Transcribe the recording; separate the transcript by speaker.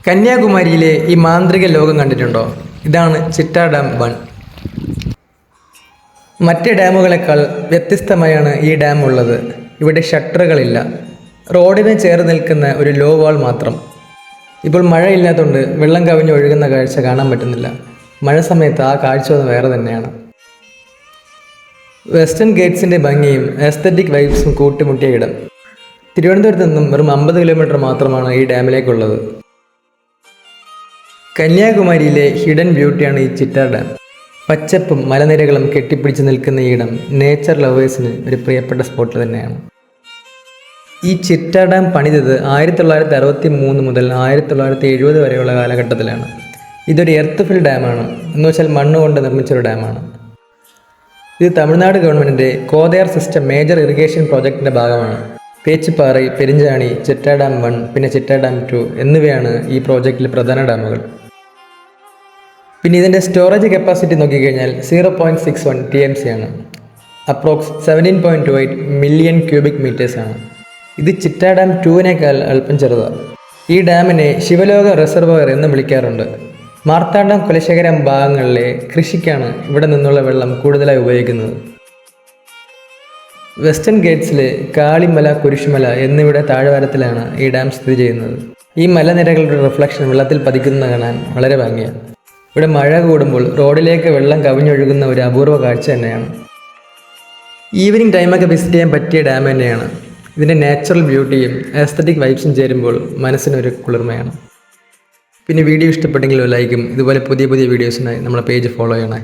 Speaker 1: കന്യാകുമാരിയിലെ ഈ മാന്ത്രിക ലോകം കണ്ടിട്ടുണ്ടോ? ഇതാണ് ചിറ്റാ ഡാം 1. മറ്റ് ഡാമുകളെക്കാൾ വ്യത്യസ്തമായാണ് ഈ ഡാം ഉള്ളത്. ഇവിടെ ഷട്ടറുകളില്ല. റോഡിന് ചേർന്ന് നിൽക്കുന്ന ഒരു ലോ വാൾ മാത്രം. ഇപ്പോൾ മഴയില്ലാത്തതുകൊണ്ട് വെള്ളം കവിഞ്ഞ് ഒഴുകുന്ന കാഴ്ച കാണാൻ പറ്റുന്നില്ല. മഴ സമയത്ത് ആ കാഴ്ച ഒന്ന് വേറെ തന്നെയാണ്. വെസ്റ്റേൺ ഗേറ്റ്സിൻ്റെ ഭംഗിയും എസ്തറ്റിക് വൈബ്സും കൂട്ടിമുട്ടിയ ഇടം. തിരുവനന്തപുരത്ത് നിന്നും വെറും 50 കിലോമീറ്റർ മാത്രമാണ് ഈ ഡാമിലേക്കുള്ളത്. കന്യാകുമാരിയിലെ ഹിഡൻ ബ്യൂട്ടിയാണ് ഈ ചിറ്റാ ഡാം. പച്ചപ്പും മലനിരകളും കെട്ടിപ്പിടിച്ച് നിൽക്കുന്ന ഈ ഇടം നേച്ചർ ലവേഴ്സിന് ഒരു പ്രിയപ്പെട്ട സ്പോട്ട് തന്നെയാണ്. ഈ ചിറ്റാ ഡാം പണിതത് 1963 മുതൽ 1970 വരെയുള്ള കാലഘട്ടത്തിലാണ്. ഇതൊരു എർത്ത് ഫിൽ ഡാമാണ്, എന്ന് വെച്ചാൽ മണ്ണ് കൊണ്ട് നിർമ്മിച്ചൊരു ഡാമാണ്. ഇത് തമിഴ്നാട് ഗവൺമെൻറ്റിൻ്റെ കോതയാർ സിസ്റ്റം മേജർ ഇറിഗേഷൻ പ്രോജക്റ്റിൻ്റെ ഭാഗമാണ്. പേച്ചിപ്പാറൈ, പെരിഞ്ചാണി, ചിറ്റാ ഡാം 1 പിന്നെ ചിറ്റാ ഡാം 2 എന്നിവയാണ് ഈ പ്രോജക്റ്റിലെ പ്രധാന ഡാമുകൾ. പിന്നെ ഇതിൻ്റെ സ്റ്റോറേജ് കപ്പാസിറ്റി നോക്കിക്കഴിഞ്ഞാൽ 0.61 TMC ആണ്. അപ്രോക്സ് 17.28 മില്യൺ ക്യൂബിക് മീറ്റേഴ്സാണ്. ഇത് ചിറ്റാ ഡാം 2വിനേക്കാൾ അല്പം ചെറുതാണ്. ഈ ഡാമിനെ ശിവലോക റിസർവോയർ എന്ന് വിളിക്കാറുണ്ട്. മാർത്താണ്ഡം, കുലശേഖരം ഭാഗങ്ങളിലെ കൃഷിക്കാണ് ഇവിടെ നിന്നുള്ള വെള്ളം കൂടുതലായി ഉപയോഗിക്കുന്നത്. വെസ്റ്റേൺ ഗേറ്റ്സിലെ കാളിമല, കുരിശുമല എന്നിവയുടെ താഴ്വാരത്തിലാണ് ഈ ഡാം സ്ഥിതി ചെയ്യുന്നത്. ഈ മലനിരകളുടെ റിഫ്ലക്ഷൻ വെള്ളത്തിൽ പതിക്കുന്നത് കാണാൻ വളരെ ഭംഗിയാണ്. ഇവിടെ മഴ കൂടുമ്പോൾ റോഡിലേക്ക് വെള്ളം കവിഞ്ഞൊഴുകുന്ന ഒരു അപൂർവ കാഴ്ച തന്നെയാണ്. ഈവനിങ് ടൈമൊക്കെ വിസിറ്റ് ചെയ്യാൻ പറ്റിയ ഡാം തന്നെയാണ്. ഇതിൻ്റെ നാച്ചുറൽ ബ്യൂട്ടിയും എസ്തറ്റിക് വൈബ്സും ചേരുമ്പോൾ മനസ്സിനൊരു കുളിർമയാണ്. പിന്നെ വീഡിയോ ഇഷ്ടപ്പെട്ടെങ്കിൽ ലൈക്കും, ഇതുപോലെ പുതിയ വീഡിയോസിനായി നമ്മളെ പേജ് ഫോളോ ചെയ്യണേ.